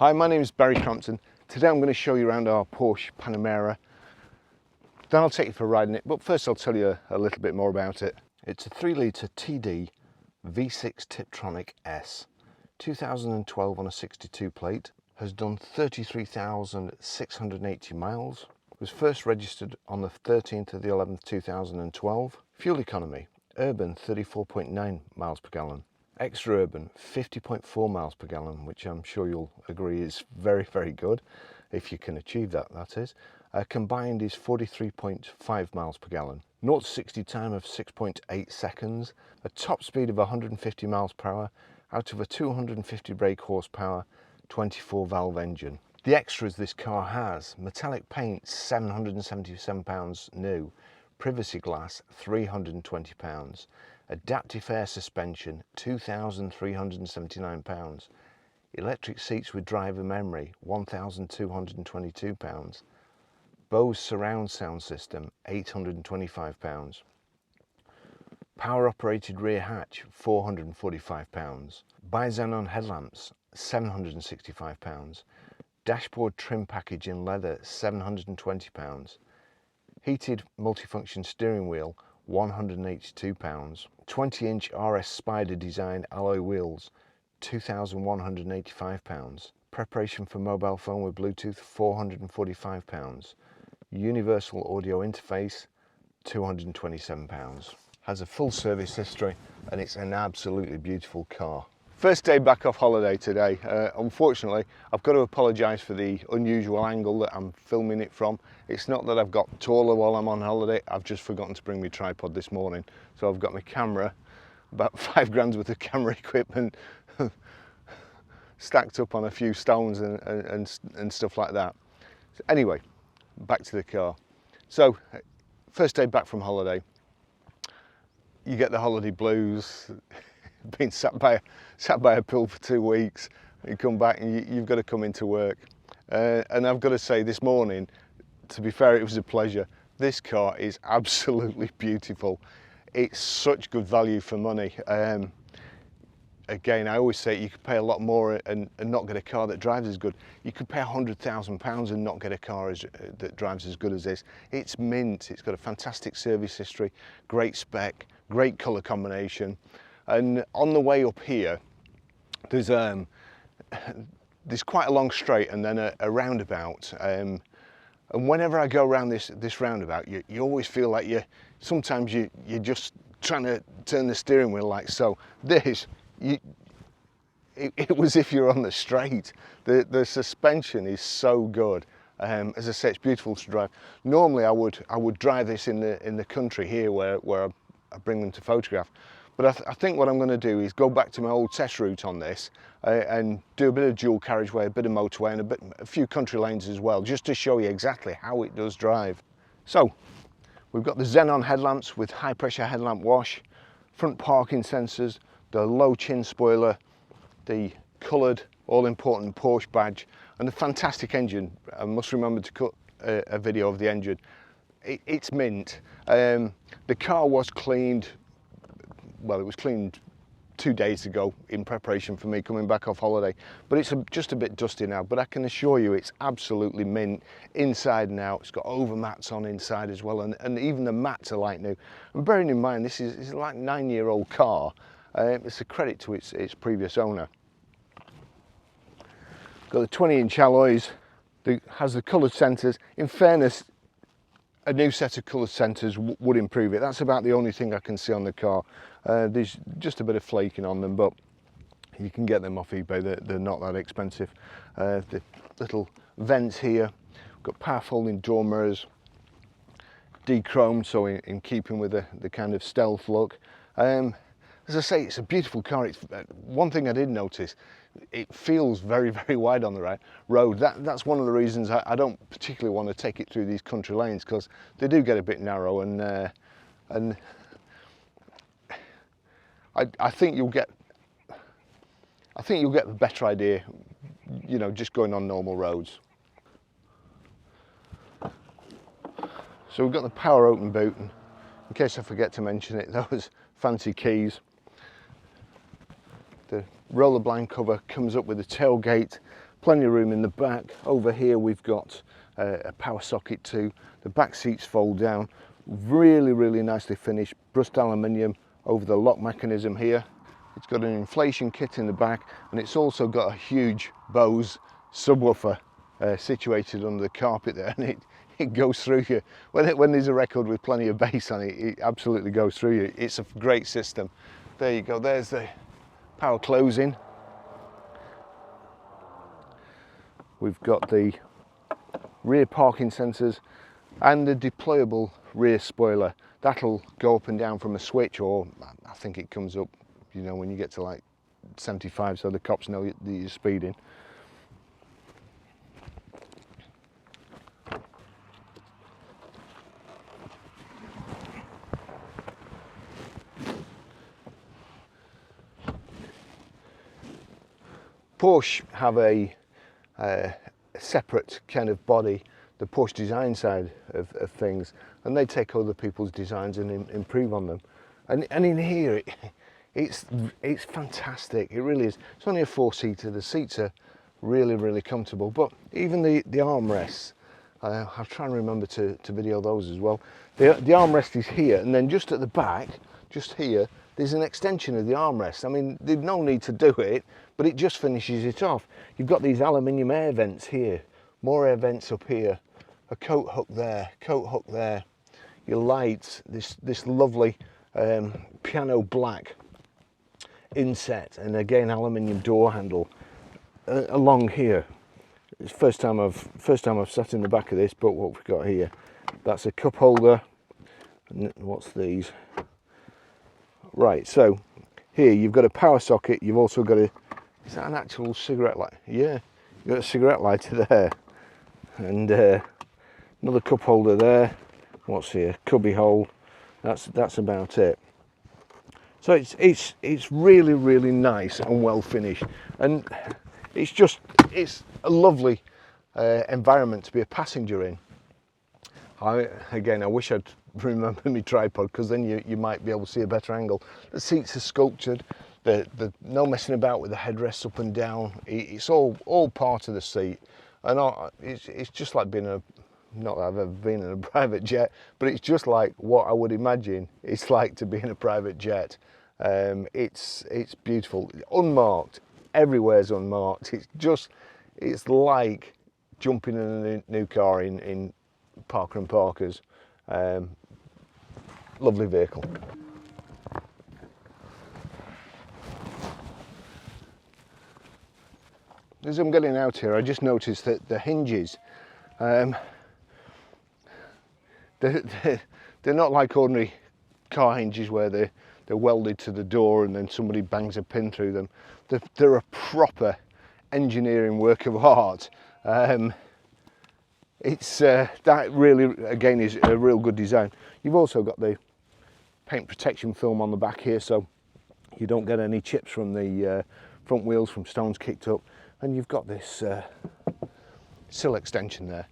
Hi, my name is Barry Crampton. Today I'm going to show you around our Porsche Panamera. Then I'll take you for a ride in it, but first I'll tell you a little bit more about it. It's a 3-litre TD V6 Tiptronic S, 2012 on a 62 plate, has done 33,680 miles, was first registered on the 13th of the 11th 2012. Fuel economy, urban 34.9 miles per gallon. Extra urban 50.4 miles per gallon, which I'm sure you'll agree is very, very good, if you can achieve that, that is. Combined is 43.5 miles per gallon. 0 to 60 time of 6.8 seconds, a top speed of 150 miles per hour out of a 250 brake horsepower, 24 valve engine. The extras this car has: metallic paint, £777 new, privacy glass, £320, adaptive air suspension, £2,379, electric seats with driver memory, £1,222, Bose surround sound system, £825, power operated rear hatch, £445, bi-xenon headlamps, £765, dashboard trim package in leather, £720, heated multifunction steering wheel, £182, 20-inch RS Spider design alloy wheels, £2,185, preparation for mobile phone with Bluetooth, £445, universal audio interface, £227. Has a full service history and it's an absolutely beautiful car. First day back off holiday today. Unfortunately, I've got to apologise for the unusual angle that I'm filming it from. It's not that I've got taller while I'm on holiday, I've just forgotten to bring my tripod this morning. So I've got my camera, about £5 worth of camera equipment, stacked up on a few stones and stuff like that. So anyway, back to the car. So, first day back from holiday. You get the holiday blues. Been sat by a pool for 2 weeks, you come back and you've got to come into work. And I've got to say, this morning, to be fair, it was a pleasure. This car is absolutely beautiful. It's such good value for money. Again, I always say you could pay a lot more and not get a car that drives as good. You could pay £100,000 and not get a car that drives as good as this. It's mint, it's got a fantastic service history, great spec, great colour combination. And on the way up here, there's quite a long straight and then a roundabout. And whenever I go around this roundabout, you always feel like sometimes you're just trying to turn the steering wheel like so. It was if you're on the straight. The suspension is so good. As I say, it's beautiful to drive. Normally I would drive this in the country here where I bring them to photograph. But I think what I'm going to do is go back to my old test route on this and do a bit of dual carriageway, a bit of motorway and a few country lanes as well, just to show you exactly how it does drive. So we've got the xenon headlamps with high pressure headlamp wash, front parking sensors, the low chin spoiler, the coloured all important Porsche badge and the fantastic engine. I must remember to cut a video of the engine. It's mint. The car was cleaned. Well, it was cleaned 2 days ago in preparation for me coming back off holiday, but it's just a bit dusty now. But I can assure you it's absolutely mint inside and out. It's got over mats on inside as well, and even the mats are like new. And bearing in mind this is like a 9-year-old car, it's a credit to its previous owner. Got the 20-inch alloys, has the coloured centres. In fairness, a new set of coloured centres would improve it. That's about the only thing I can see on the car. There's just a bit of flaking on them, but you can get them off eBay. They're not that expensive. The little vents here, got power folding door mirrors, de-chromed, so in keeping with the kind of stealth look. As I say, it's a beautiful car. It's one thing I did notice, it feels very, very wide on the road. That's one of the reasons I don't particularly want to take it through these country lanes, because they do get a bit narrow, and I think you'll get the better idea, you know, just going on normal roads. So we've got the power open boot, and in case I forget to mention it, those fancy keys. The roller blind cover comes up with the tailgate Plenty of room in the back. Over here we've got a power socket too. The back seats fold down. Really, really nicely finished. Brushed aluminium over the lock mechanism here. It's got an inflation kit in the back, and it's also got a huge Bose subwoofer situated under the carpet there, and it goes through you. When there's a record with plenty of bass on it, it absolutely goes through you. It's a great system. There you go, there's the power closing. We've got the rear parking sensors and the deployable rear spoiler. That'll go up and down from a switch, or I think it comes up, you know, when you get to like 75, so the cops know that you're speeding. Porsche have a separate kind of body, the Porsche design side of things, and they take other people's designs and improve on them. And in here, it's fantastic. It really is. It's only a 4-seater. The seats are really, really comfortable. But even the armrests, I'll try and remember to video those as well. The armrest is here, and then just at the back, just here, there's an extension of the armrest. I mean, there's no need to do it, but it just finishes it off. You've got these aluminium air vents here, more air vents up here, a coat hook there, your lights, this lovely piano black inset, and again aluminium door handle along here. It's first time I've sat in the back of this, but what we've got here, that's a cup holder. And what's these? Right, so here you've got a power socket. You've also got is that an actual cigarette light? Yeah, you've got a cigarette lighter there, and another cup holder there. What's here? Cubby hole. That's about it. So it's really, really nice and well finished, and it's a lovely environment to be a passenger in. I wish I'd remember my tripod, because then you might be able to see a better angle. The seats are sculptured. The no messing about with the headrests up and down. It's all part of the seat, and it's just like being not that I've ever been in a private jet, but it's just like what I would imagine it's like to be in a private jet. It's beautiful, unmarked. Everywhere's unmarked. It's like jumping in a new car in Parker and Parker's. Lovely vehicle. As I'm getting out here, I just noticed that the hinges, they're not like ordinary car hinges where they're welded to the door and then somebody bangs a pin through them. They're a proper engineering work of art. It's that really, again, is a real good design. You've also got the paint protection film on the back here, so you don't get any chips from the front wheels from stones kicked up. And you've got this sill extension there.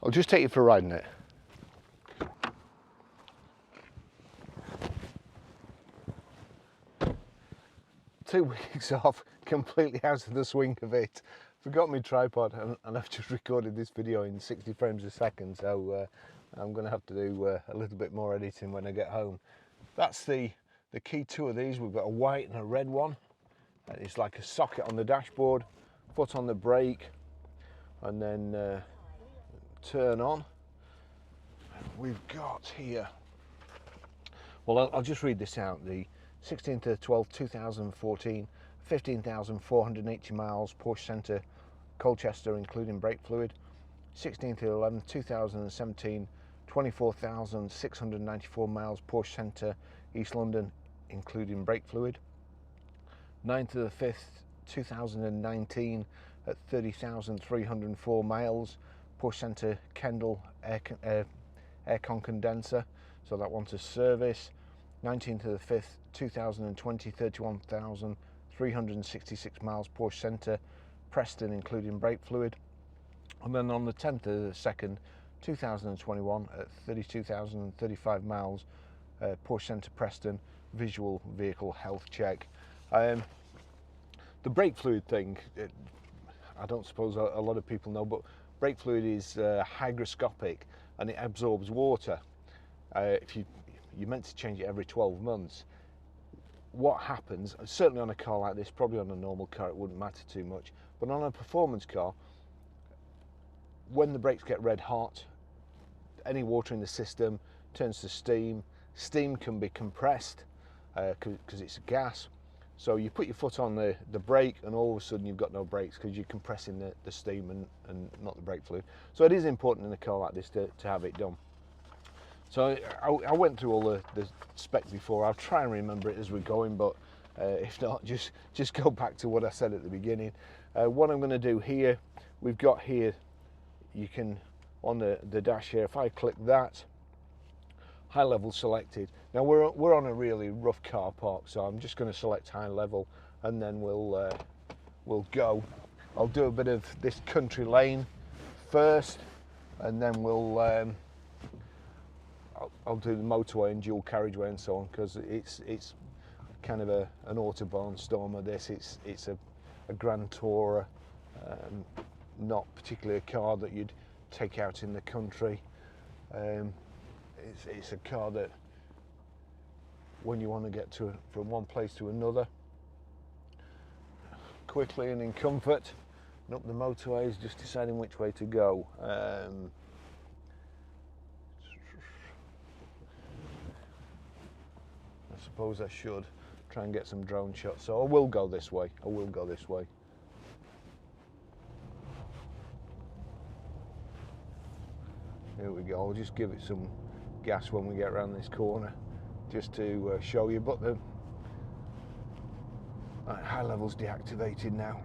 I'll just take you for a ride in it. 2 weeks off, completely out of the swing of it. Forgot my tripod, and I've just recorded this video in 60 frames a second, so I'm going to have to do a little bit more editing when I get home. That's the key two of these. We've got a white and a red one. It's like a socket on the dashboard, foot on the brake, and then turn on. We've got here, well, I'll just read this out. The 16th of 12th 2014, 15,480 miles, Porsche Centre, Colchester, including brake fluid. 16th of 11th 2017, 24,694 miles, Porsche Centre, East London, including brake fluid. 9th of the 5th 2019, at 30,304 miles, Porsche Centre, Kendal, aircon condenser, so that wants a service. 19th of the 5th 2020, 31,366 miles, Porsche Centre, Preston, including brake fluid. And then on the 10th of the 2nd 2021, at 32,035 miles, Porsche Centre, Preston, visual vehicle health check. The brake fluid thing, I don't suppose a lot of people know, but brake fluid is hygroscopic and it absorbs water. If you're meant to change it every 12 months, what happens, certainly on a car like this, probably on a normal car it wouldn't matter too much, but on a performance car, when the brakes get red hot, any water in the system turns to steam. Steam can be compressed because it's a gas. So you put your foot on the brake and all of a sudden you've got no brakes because you're compressing the steam and not the brake fluid. So it is important in a car like this to have it done. So I went through all the spec before. I'll try and remember it as we're going, but if not, just go back to what I said at the beginning. What I'm going to do here, we've got here, you can, on the dash here, if I click that, high level selected. Now we're on a really rough car park, so I'm just going to select high level and then we'll go. I'll do a bit of this country lane first and then I'll do the motorway and dual carriageway and so on, because it's kind of an Autobahn stormer. This it's a Grand Tourer, not particularly a car that you'd take out in the country. It's a car that when you want to get from one place to another quickly and in comfort, and up the motorways, just deciding which way to go. I suppose I should try and get some drone shots, so I will go this way. Here we go. I'll just give it some gas when we get around this corner, just to show you. But the high level's deactivated now.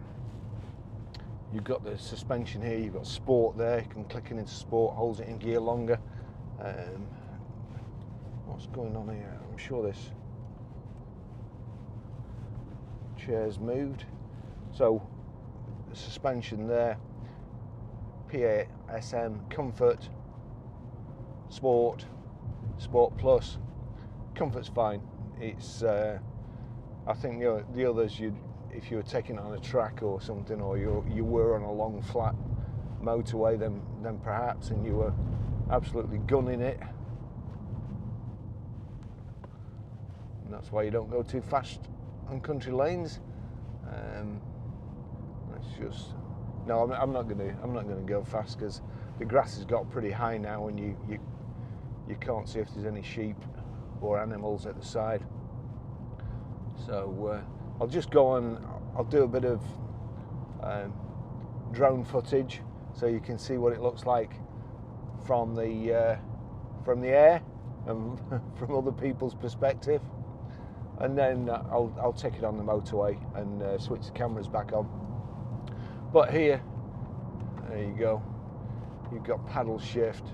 You've got the suspension here. You've got sport there. You can click it into sport, holds it in gear longer. What's going on here? I'm sure this chair's moved. So the suspension there, PASM, comfort, sport, sport plus. Comfort's fine. It's I think the others, if you were taking it on a track or something, or you were on a long flat motorway, then perhaps, and you were absolutely gunning it, and that's why you don't go too fast on country lanes. Let's just, no, I'm not going to go fast, because the grass has got pretty high now, and you can't see if there's any sheep or animals at the side. So I'll just go on. I'll do a bit of drone footage so you can see what it looks like from the air and from other people's perspective. And then I'll take it on the motorway and switch the cameras back on. But here, there you go, you've got paddle shift,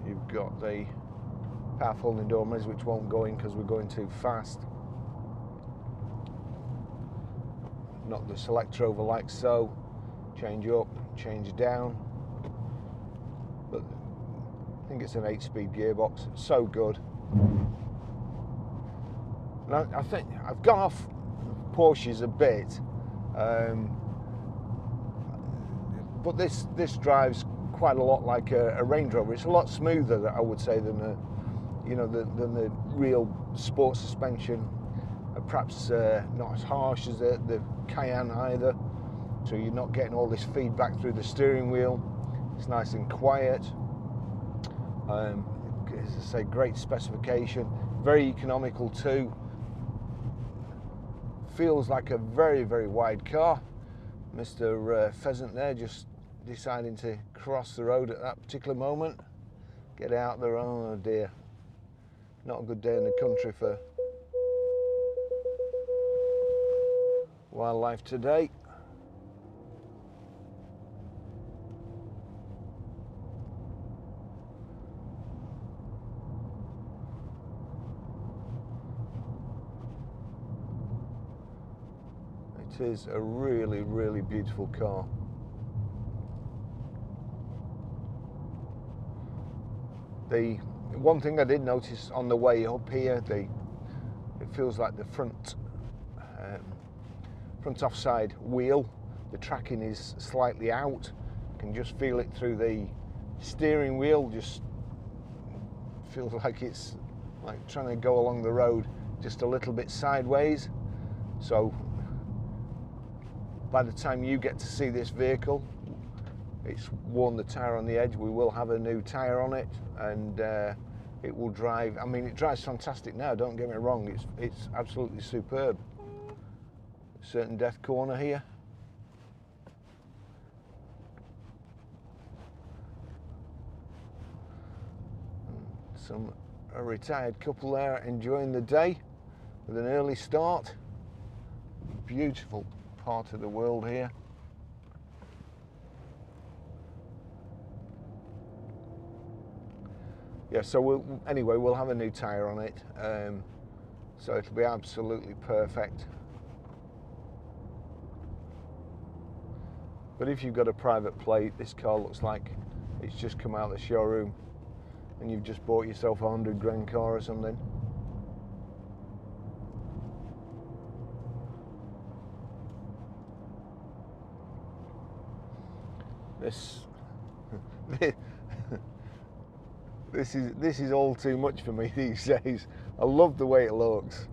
you've got the power folding door mirrors, which won't go in because we're going too fast. Knock the selector over like so, change up, change down. But I think it's an 8-speed gearbox, so good. Now, I think I've gone off Porsches a bit, but this drives quite a lot like a Range Rover. It's a lot smoother, I would say, than the real sport suspension. Perhaps not as harsh as the Cayenne either, so you're not getting all this feedback through the steering wheel. It's nice and quiet. As I say, great specification, very economical too. Feels like a very, very wide car. Mr. Pheasant there just deciding to cross the road at that particular moment. Get out there, oh dear. Not a good day in the country for wildlife today. It is a really, really beautiful car. The one thing I did notice on the way up here, it feels like the front front offside wheel. The tracking is slightly out. You can just feel it through the steering wheel. Just feels like it's like trying to go along the road just a little bit sideways. So by the time you get to see this vehicle, it's worn the tyre on the edge. We will have a new tyre on it, and it will drive. I mean, it drives fantastic now, don't get me wrong. It's absolutely superb. Certain death corner here. A retired couple there enjoying the day with an early start. Beautiful part of the world here. Yeah, so we'll have a new tyre on it, so it'll be absolutely perfect. But if you've got a private plate, this car looks like it's just come out of the showroom and you've just bought yourself a 100 grand car or something. This is all too much for me these days. I love the way it looks,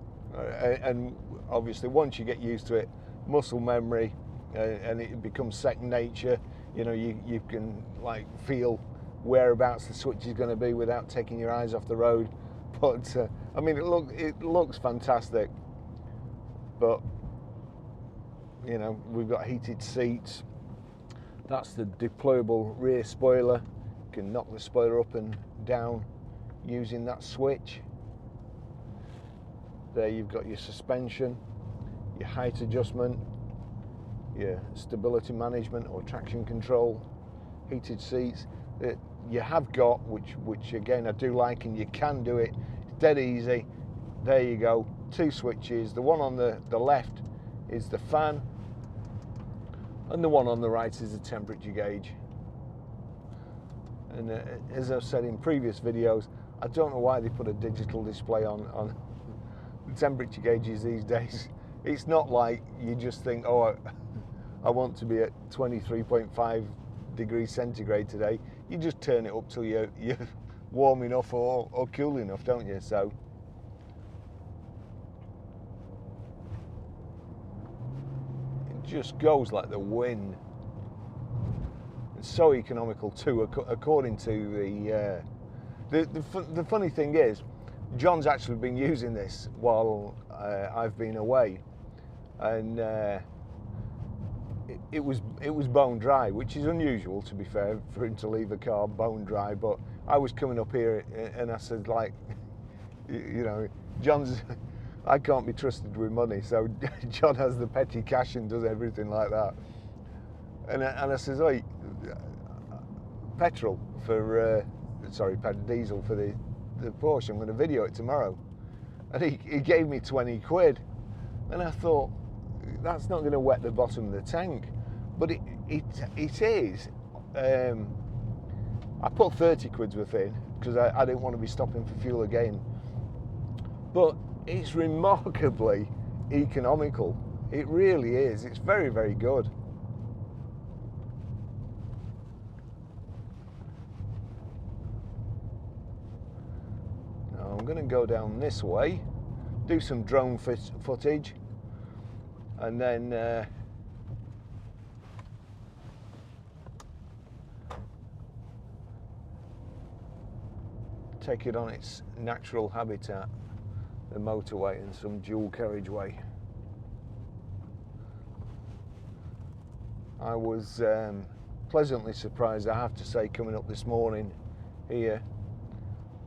and obviously once you get used to it, muscle memory, and it becomes second nature. You know, you can like feel whereabouts the switch is going to be without taking your eyes off the road. But I mean, it looks fantastic. But you know, we've got heated seats. That's the deployable rear spoiler. You can knock the spoiler up and down using that switch. There you've got your suspension, your height adjustment, your stability management or traction control, heated seats. You have got, which again I do like, and you can do it, it's dead easy. There you go, two switches. The one on the left is the fan, and the one on the right is the temperature gauge. And as I've said in previous videos, I don't know why they put a digital display on the temperature gauges these days. It's not like you just think, oh, I want to be at 23.5 degrees centigrade today. You just turn it up till you're warm enough or cool enough, don't you? So it just goes like the wind. It's so economical too, according to the funny thing is, John's actually been using this while I've been away, and it was bone dry, which is unusual, to be fair, for him to leave a car bone dry. But I was coming up here and I said, like, you know, I can't be trusted with money, so John has the petty cash and does everything like that. And I says, oh, petrol for diesel for the Porsche. I'm going to video it tomorrow. And he gave me 20 quid. And I thought, that's not going to wet the bottom of the tank. But it is. I put 30 quid's worth in because I didn't want to be stopping for fuel again. But it's remarkably economical. It really is. It's very, very good. Now I'm going to go down this way, do some drone footage, and then take it on its natural habitat, the motorway and some dual carriageway. I was pleasantly surprised, I have to say, coming up this morning here.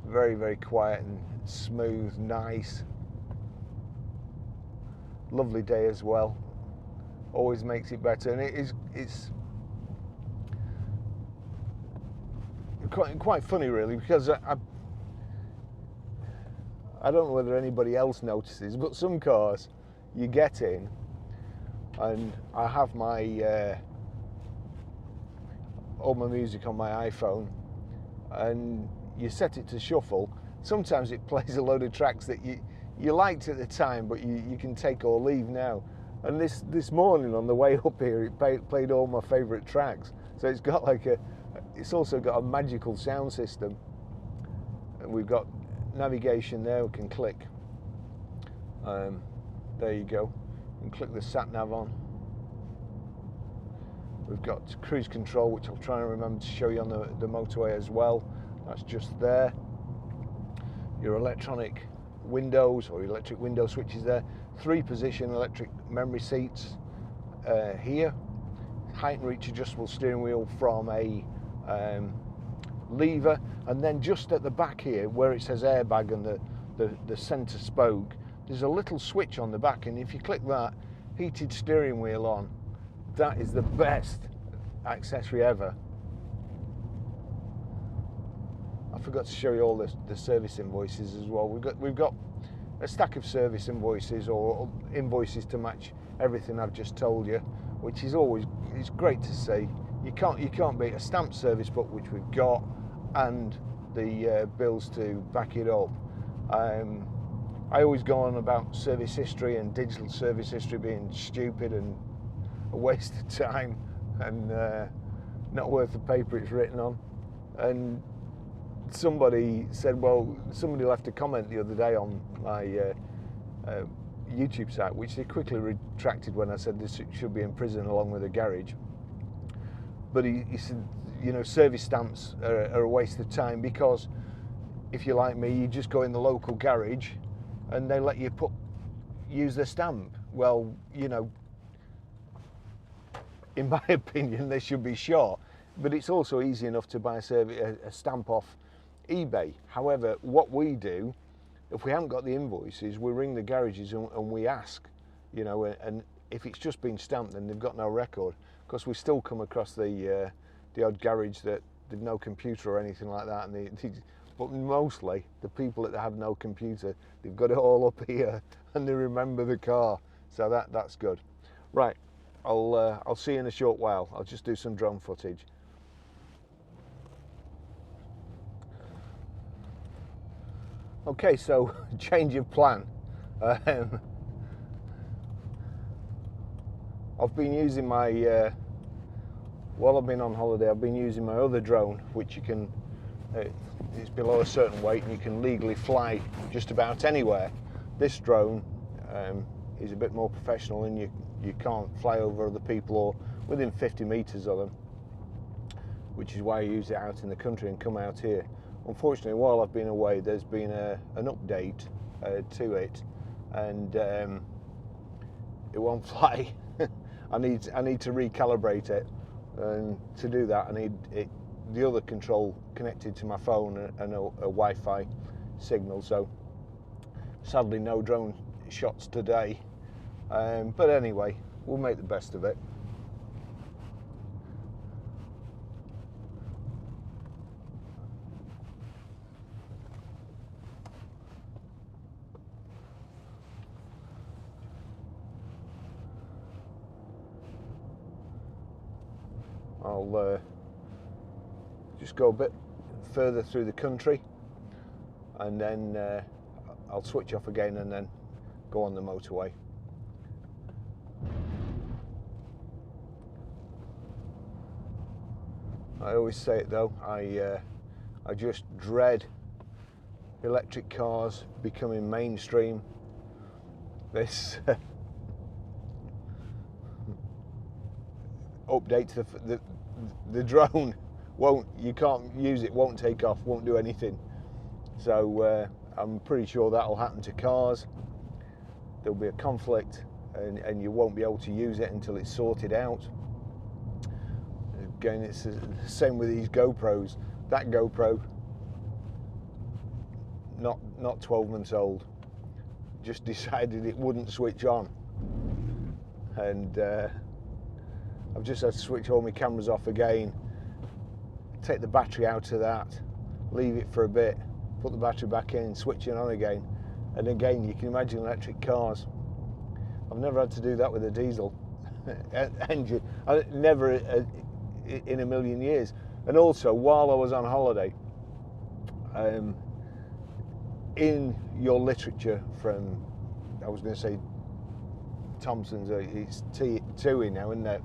Very, very quiet and smooth, nice. Lovely day as well. Always makes it better, and it's quite funny really, because I don't know whether anybody else notices, but some cars you get in, and I have my all my music on my iPhone, and you set it to shuffle. Sometimes it plays a load of tracks that you liked at the time, but you can take or leave now. And this morning on the way up here, it played all my favourite tracks. So it's got like it's also got a magical sound system. And we've got navigation there, we can click. There you go. You can click the sat nav on. We've got cruise control, which I'll try and remember to show you on the motorway as well. That's just there. Your electronic windows or electric window switches there. 3-position electric memory seats here. Height and reach adjustable steering wheel from a lever, and then just at the back here where it says airbag and the centre spoke, there's a little switch on the back, and if you click that, heated steering wheel on. That is the best accessory ever. I forgot to show you all the service invoices as well. We've got a stack of service invoices or invoices to match everything I've just told you, which is always, it's great to see. You can't beat a stamped service book, which we've got, and the bills to back it up. I always go on about service history and digital service history being stupid and a waste of time and not worth the paper it's written on. And somebody said, well, somebody left a comment the other day on my YouTube site, which they quickly retracted when I said this should be in prison along with a garage. But he said, you know, service stamps are a waste of time, because if you're like me, you just go in the local garage and they let you use the stamp. Well, you know, in my opinion, they should be short. But it's also easy enough to buy a stamp off eBay. However, what we do, if we haven't got the invoices, we ring the garages and we ask, you know, and if it's just been stamped, then they've got no record. Because we still come across the odd garage that they've no computer or anything like that, and but mostly the people that have no computer, they've got it all up here and they remember the car, so that's good. Right, I'll see you in a short while. I'll just do some drone footage. Okay, so change of plan. I've been using my, while I've been on holiday, I've been using my other drone, which you can, it's below a certain weight and you can legally fly just about anywhere. This drone is a bit more professional, and you can't fly over other people or within 50 meters of them, which is why I use it out in the country and come out here. Unfortunately, while I've been away, there's been an update to it, and it won't fly. I need to recalibrate it, and to do that, I need the other control connected to my phone and a Wi-Fi signal. So sadly, no drone shots today, but anyway, we'll make the best of it. I'll just go a bit further through the country, and then I'll switch off again and then go on the motorway. I always say it though, I just dread electric cars becoming mainstream. This update to the drone you can't use it, won't take off, won't do anything. So I'm pretty sure that'll happen to cars. There'll be a conflict, and you won't be able to use it until it's sorted out. Again, it's the same with these GoPros. That GoPro, not 12 months old, just decided it wouldn't switch on, and I've just had to switch all my cameras off again, take the battery out of that, leave it for a bit, put the battery back in, switch it on again. And again, you can imagine electric cars. I've never had to do that with a diesel engine. Never in a million years. And also, while I was on holiday, in your literature from, I was going to say Thompson's, it's TUI now, isn't it?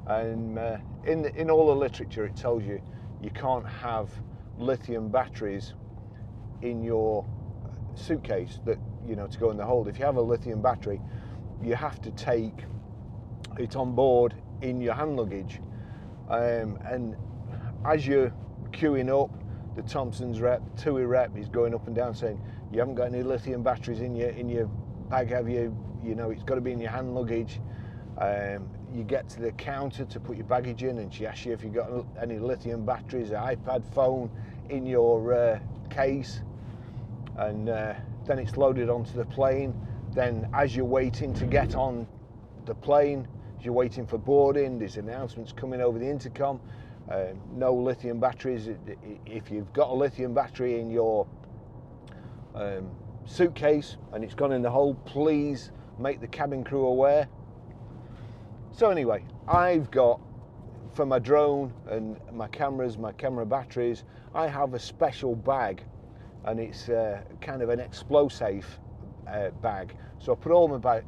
And in all the literature it tells you you can't have lithium batteries in your suitcase that, you know, to go in the hold. If you have a lithium battery, you have to take it on board in your hand luggage. And as you're queuing up, the Thompson's rep, TUI rep is going up and down saying, you haven't got any lithium batteries in your bag, have you? You know, it's got to be in your hand luggage. You get to the counter to put your baggage in, and she asks you if you've got any lithium batteries, an iPad phone in your case, and then it's loaded onto the plane. Then as you're waiting to get on the plane, as you're waiting for boarding, there's announcements coming over the intercom. No lithium batteries. If you've got a lithium battery in your suitcase and it's gone in the hold, please make the cabin crew aware. So anyway, I've got, for my drone and my cameras, my camera batteries, I have a special bag, and it's kind of an explosive bag. So I put all my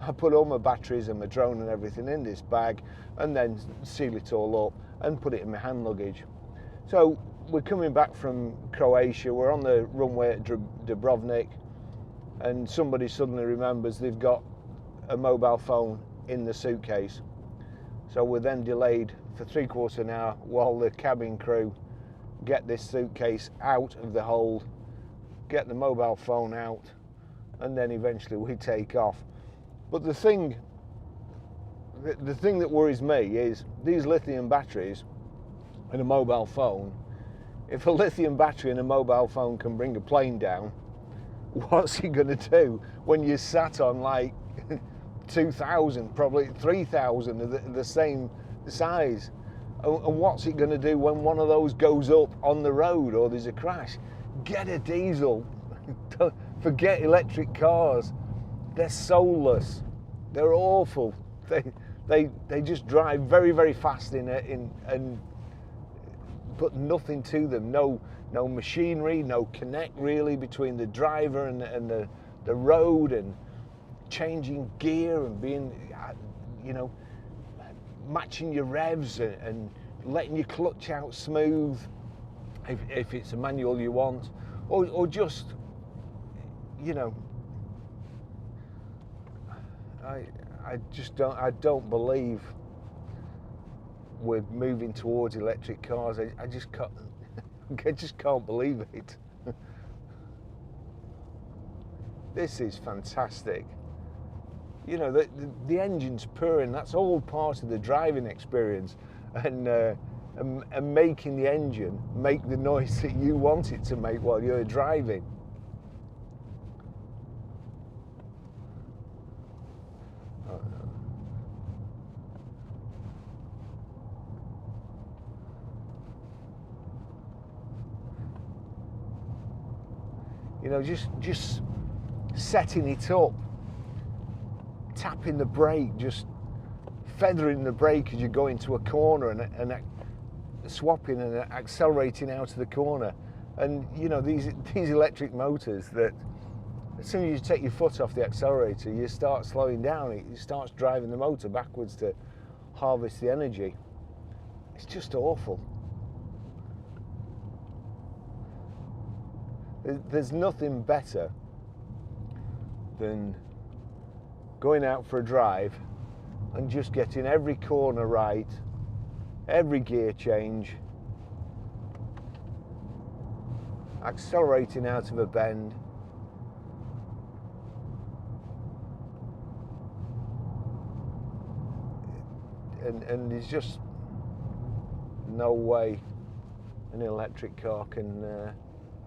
I put all my batteries and my drone and everything in this bag, and then seal it all up and put it in my hand luggage. So we're coming back from Croatia, we're on the runway at Dubrovnik, and somebody suddenly remembers they've got a mobile phone in the suitcase. So we're then delayed for 3/4 an hour while the cabin crew get this suitcase out of the hold, get the mobile phone out, and then eventually we take off. But the thing that worries me is these lithium batteries in a mobile phone. If a lithium battery in a mobile phone can bring a plane down, what's it going to do when you're sat on like 2,000, probably 3,000 of the same size? And what's it going to do when one of those goes up on the road or there's a crash? Get a diesel. Forget electric cars. They're soulless. They're awful. They just drive very, very fast and but nothing to them. No machinery, no connect really between the driver and the road, and changing gear and being, you know, matching your revs and letting your clutch out smooth if it's a manual you want, or just, you know, I don't believe we're moving towards electric cars. I just can't I just can't believe it. This is fantastic. You know, the engine's purring, that's all part of the driving experience, and making the engine make the noise that you want it to make while you're driving. You know, just setting it up, tapping the brake, just feathering the brake as you go into a corner, and swapping and accelerating out of the corner. And you know, these electric motors, that as soon as you take your foot off the accelerator, you start slowing down. It starts driving the motor backwards to harvest the energy. It's just awful. There's nothing better than going out for a drive and just getting every corner right, every gear change, accelerating out of a bend, and there's just no way an electric car can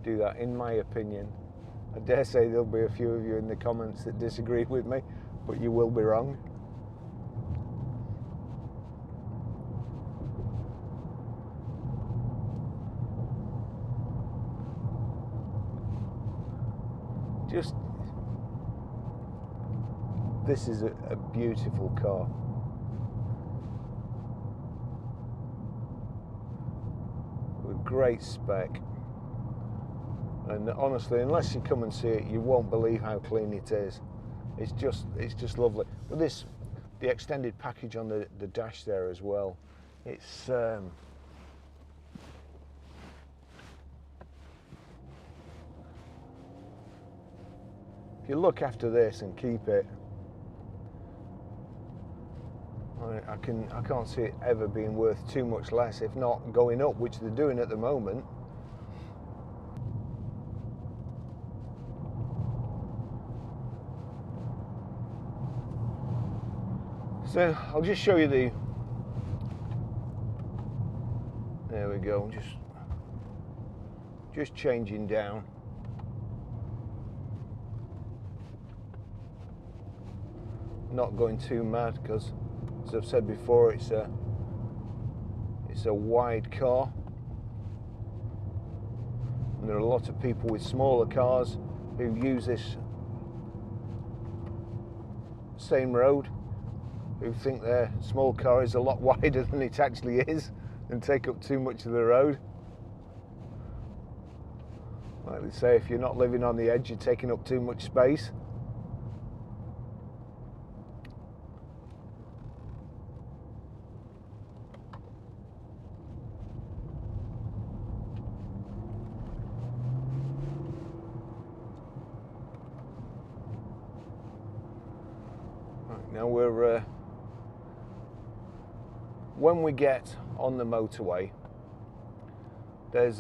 do that, in my opinion. I dare say there'll be a few of you in the comments that disagree with me, but you will be wrong. Just, this is a beautiful car. With great spec. And honestly, unless you come and see it, you won't believe how clean it is. It's just lovely. But the extended package on the dash there as well. It's if you look after this and keep it, I can't see it ever being worth too much less, if not going up, which they're doing at the moment. So I'll just show you there we go, just changing down. Not going too mad because, as I've said before, it's a wide car, and there are a lot of people with smaller cars who use this same road, who think their small car is a lot wider than it actually is and take up too much of the road. Like they say, if you're not living on the edge, you're taking up too much space. Now when we get on the motorway, there's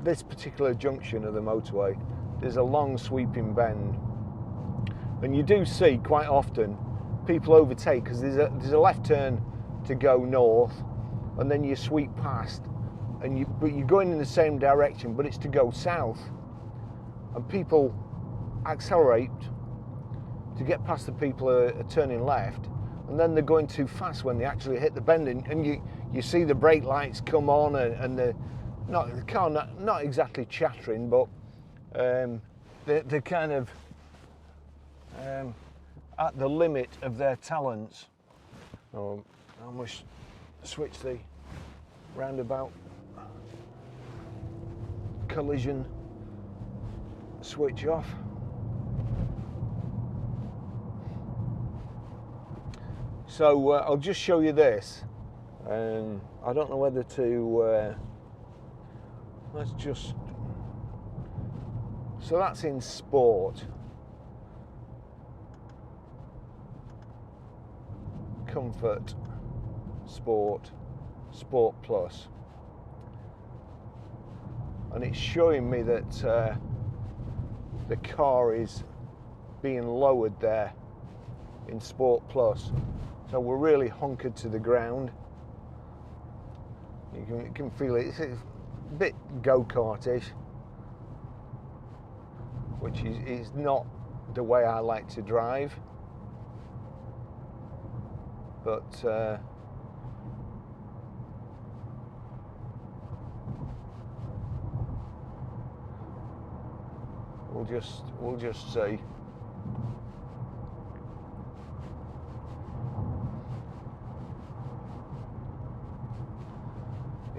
this particular junction of the motorway, there's a long sweeping bend, and you do see quite often people overtake because there's a left turn to go north, and then you sweep past, but you're going in the same direction, but it's to go south, and people accelerate to get past the people who are turning left, and then they're going too fast when they actually hit the bend, and you see the brake lights come on, and the car not exactly chattering, but they're kind of at the limit of their talents. Oh, I must switch the roundabout collision switch off. So I'll just show you this. I don't know whether to, let's just, so that's in sport. Comfort, sport, sport plus. And it's showing me that the car is being lowered there in sport plus. So we're really hunkered to the ground. You can feel it. It's a bit go-kartish, which is not the way I like to drive. But we'll just see.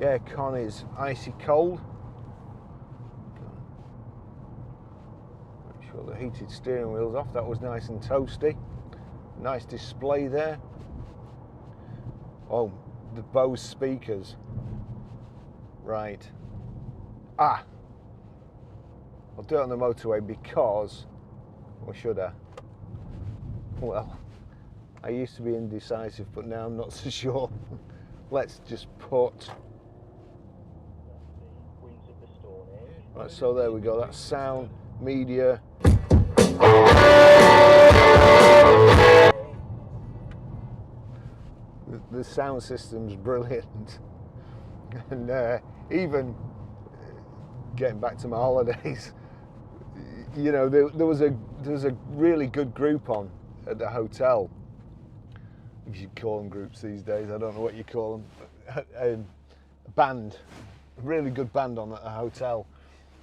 Yeah, Con is icy cold. Make sure the heated steering wheel's off. That was nice and toasty. Nice display there. Oh, the Bose speakers. Right. I'll do it on the motorway because, or should I? Well, I used to be indecisive, but now I'm not so sure. Let's just put. Right, so there we go. That's sound, media. The sound system's brilliant, and even getting back to my holidays, you know, there was a really good group on at the hotel. If you call them groups these days, I don't know what you call them. A band, a really good band on at the hotel.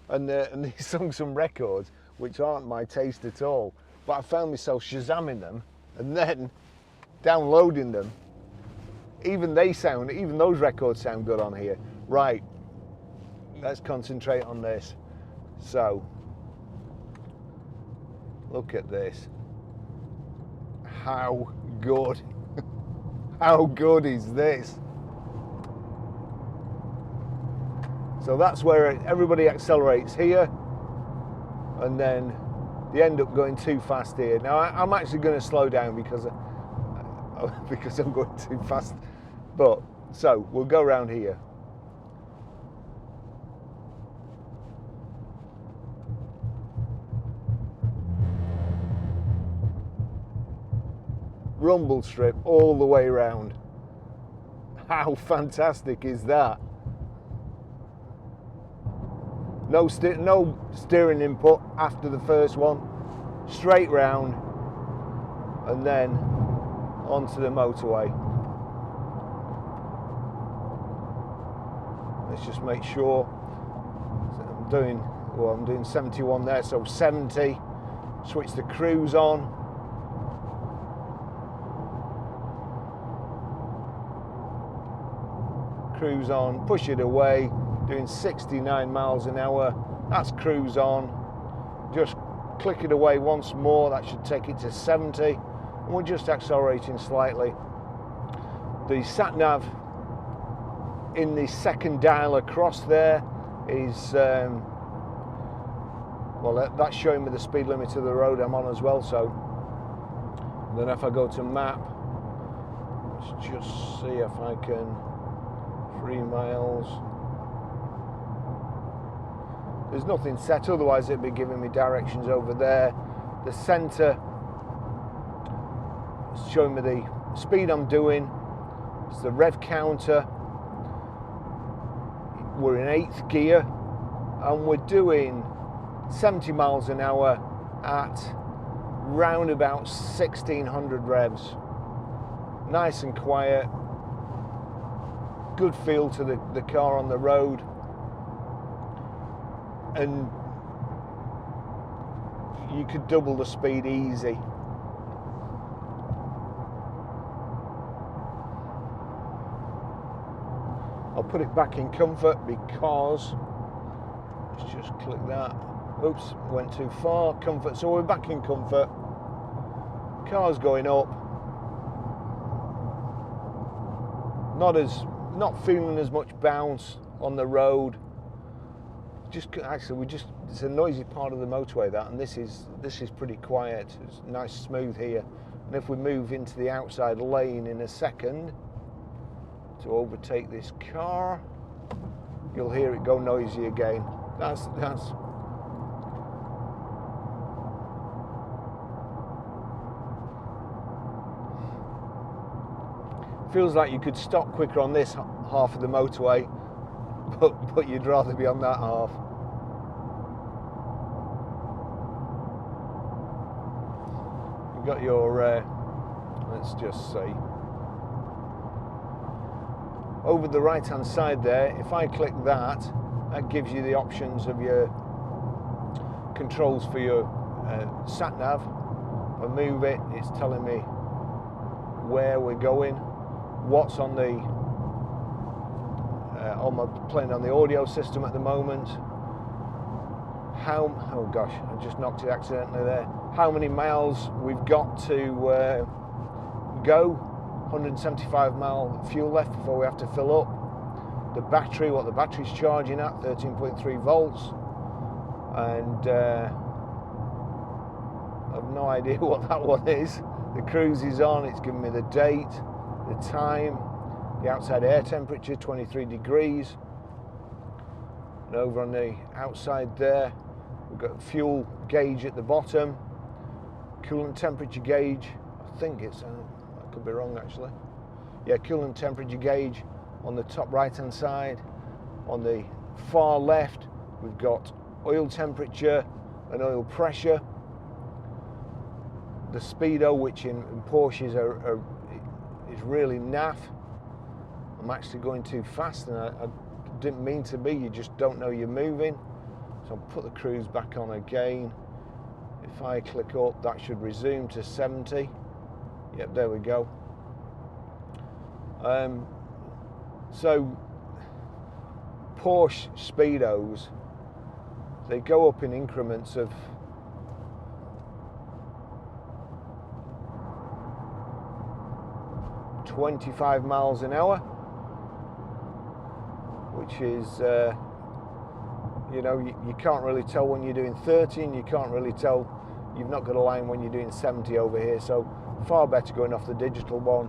And they sung some records which aren't my taste at all, but I found myself shazamming them and then downloading them. Even those records sound good on here. Right, let's concentrate on this. So, look at this. how good, how good is this? So that's where everybody accelerates here, and then they end up going too fast here. Now I'm actually going to slow down because I'm going too fast. But so we'll go around here. Rumble strip all the way around. How fantastic is that? No steering input after the first one. Straight round and then onto the motorway. Let's just make sure. I'm doing 71 there, so 70. Switch the cruise on. Cruise on, push it away, doing 69 miles an hour. That's cruise on. Just click it away once more, that should take it to 70. And we're just accelerating slightly. The sat nav in the second dial across there is, well, that's showing me the speed limit of the road I'm on as well. So then if I go to map, let's just see if I can. 3 miles. There's nothing set, otherwise it'd be giving me directions over there. The centre is showing me the speed I'm doing. It's the rev counter. We're in 8th gear and we're doing 70 miles an hour at round about 1600 revs. Nice and quiet. Good feel to the car on the road, and you could double the speed easy. I'll put it back in comfort because, let's just click that. Oops, went too far. Comfort, so we're back in comfort. Car's going up. Not feeling as much bounce on the road. It's a noisy part of the motorway, that, and this is pretty quiet. It's nice smooth here. And if we move into the outside lane in a second to overtake this car, you'll hear it go noisy again. That's feels like you could stop quicker on this half of the motorway, but you'd rather be on that half. You've got your, let's just say, over the right hand side there, if I click that, that gives you the options of your controls for your sat nav. If I move it, it's telling me where we're going, what's on the playing on the audio system at the moment. Oh gosh, I just knocked it accidentally there. How many miles we've got to go. 175 mile fuel left before we have to fill up. The battery, what the battery's charging at, 13.3 volts. And I've no idea what that one is. The cruise is on, it's giving me the date, the time, the outside air temperature, 23 degrees. And over on the outside there, we've got a fuel gauge at the bottom, coolant temperature gauge. I think it's, I could be wrong actually. Yeah, coolant temperature gauge on the top right hand side. On the far left, we've got oil temperature and oil pressure. The speedo, which in Porsches is really naff. I'm actually going too fast, and I didn't mean to be. You just don't know you're moving. So I'll put the cruise back on again. If I click up, that should resume to 70. Yep, there we go. So Porsche speedos, they go up in increments of 25 miles an hour, which is, you know, you can't really tell when you're doing 30, and you can't really tell, you've not got a line when you're doing 70 over here, so far better going off the digital one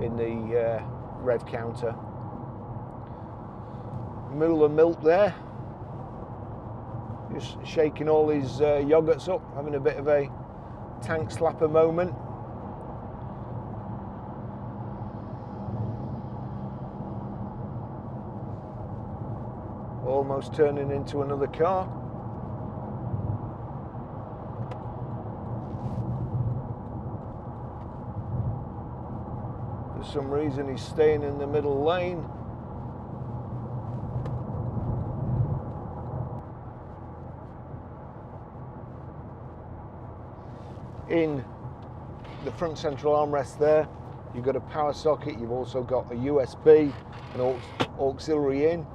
in the rev counter. Moolah Milk there, just shaking all his yogurts up, having a bit of a tank slapper moment. Almost turning into another car. For some reason he's staying in the middle lane. In the front central armrest there, you've got a power socket, you've also got a USB, an auxiliary in.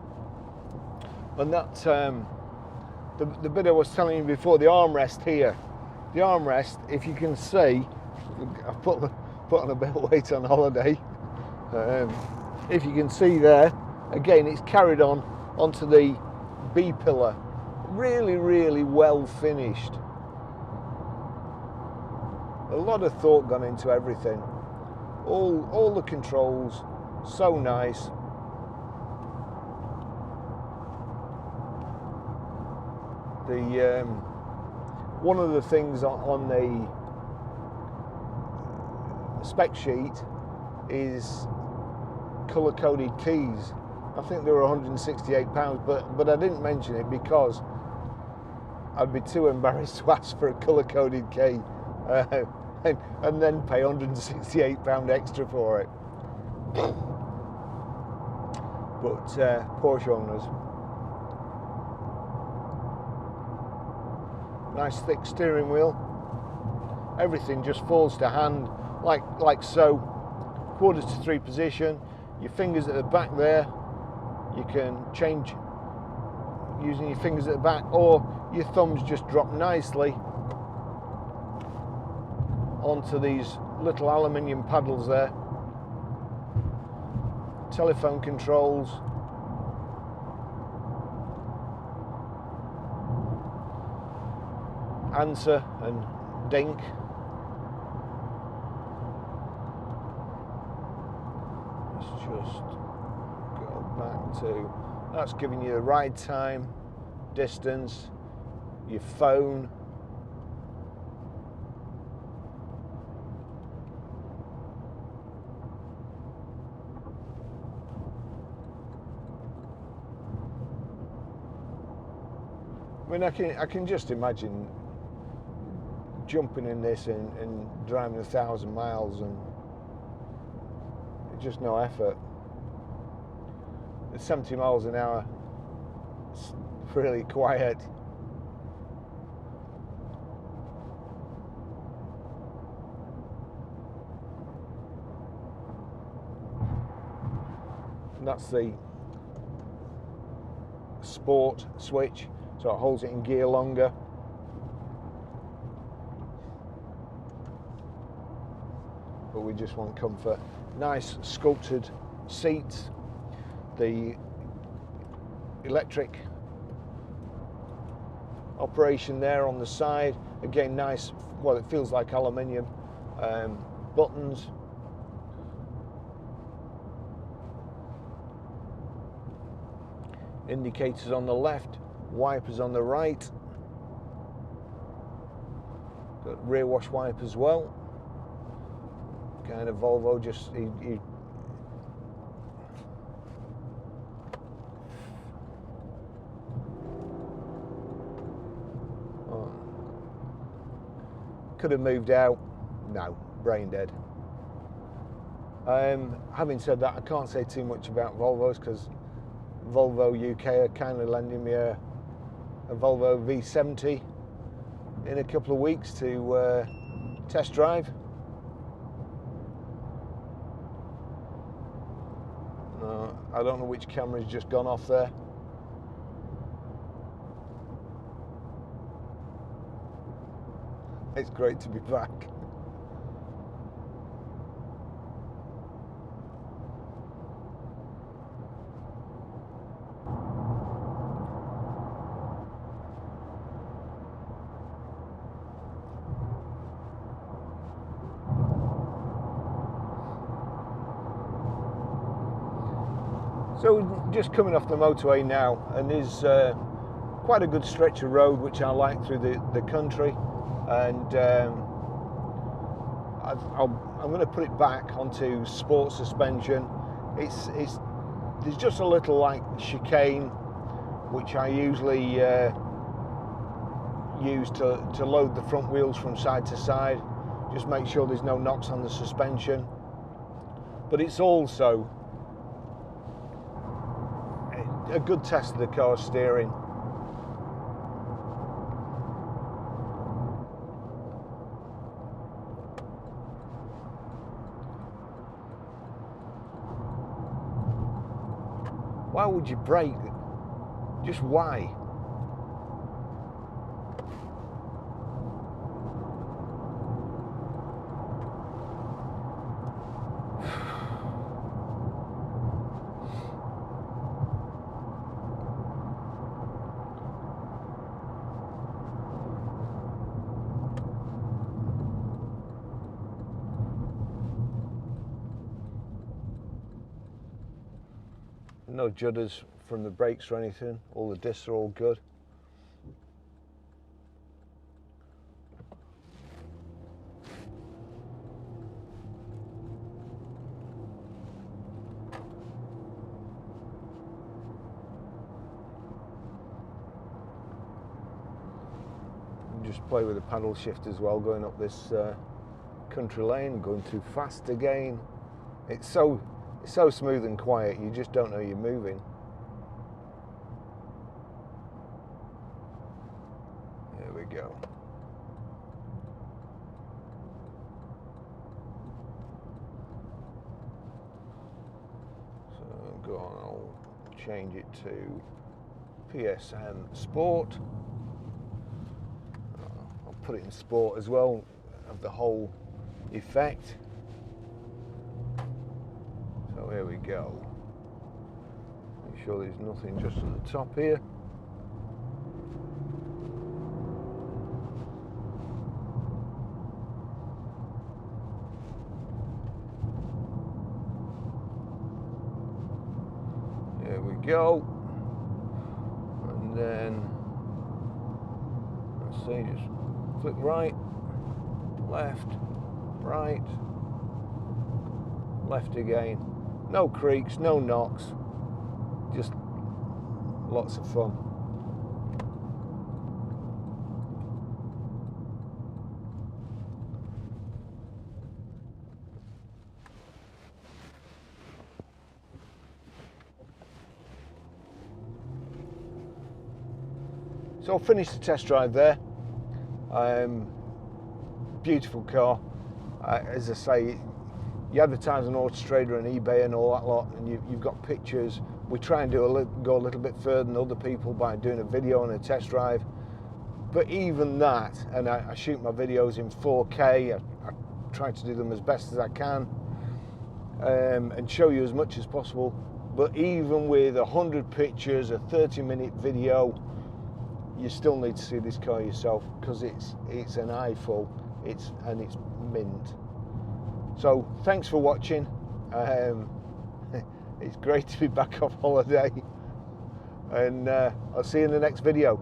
And that, the bit I was telling you before, the armrest here, the armrest, if you can see, I've put on a bit of weight on holiday, if you can see there, again it's carried on onto the B pillar, really, really well finished. A lot of thought gone into everything. All the controls, so nice. The one of the things on the spec sheet is colour-coded keys. I think they were £168, but I didn't mention it because I'd be too embarrassed to ask for a colour-coded key. And then pay £168 extra for it. But Porsche owners, nice thick steering wheel. Everything just falls to hand, like so. 2/4 position. Your fingers at the back there. You can change using your fingers at the back, or your thumbs just drop nicely onto these little aluminium paddles there. Telephone controls. Answer and dink. Let's just go back to, that's giving you the ride time, distance, your phone. I mean, I can just imagine jumping in this and driving 1,000 miles, and just no effort. At 70 miles an hour, it's really quiet. And that's the sport switch, so it holds it in gear longer. But we just want comfort. Nice sculpted seats. The electric operation there on the side. Again, nice, well, it feels like aluminium. Buttons. Indicators on the left, wipers on the right. Got rear wash wipe as well. Kind of Volvo, just oh. Could have moved out. No, brain dead. Having said that, I can't say too much about Volvos because Volvo UK are kind of lending me a Volvo V70 in a couple of weeks to test drive. I don't know which camera's just gone off there. It's great to be back. So we're just coming off the motorway now, and there's quite a good stretch of road which I like through the country, and I'm going to put it back onto sport suspension. There's just a little like chicane which I usually use to load the front wheels from side to side, just make sure there's no knocks on the suspension. But it's also a good test of the car's steering. Why would you brake? Just why? No judders from the brakes or anything. All the discs are all good. Just play with the paddle shift as well, going up this country lane, going too fast again. It's so smooth and quiet, you just don't know you're moving. There we go. So go on, I'll change it to PSM Sport. I'll put it in Sport as well, of the whole effect. So here we go. Make sure there's nothing just at the top here. There we go. And then, let's see, just flick right, left, right, left again. No creaks, no knocks, just lots of fun. So I'll finish the test drive there. Beautiful car. As I say, you advertise on Auto Trader and eBay and all that lot, and you've got pictures. We try and go a little bit further than other people by doing a video and a test drive. But even that, and I shoot my videos in 4K, I try to do them as best as I can, and show you as much as possible. But even with 100 pictures, a 30-minute video, you still need to see this car yourself, because it's an eyeful. It's mint. So thanks for watching. It's great to be back off holiday, and I'll see you in the next video.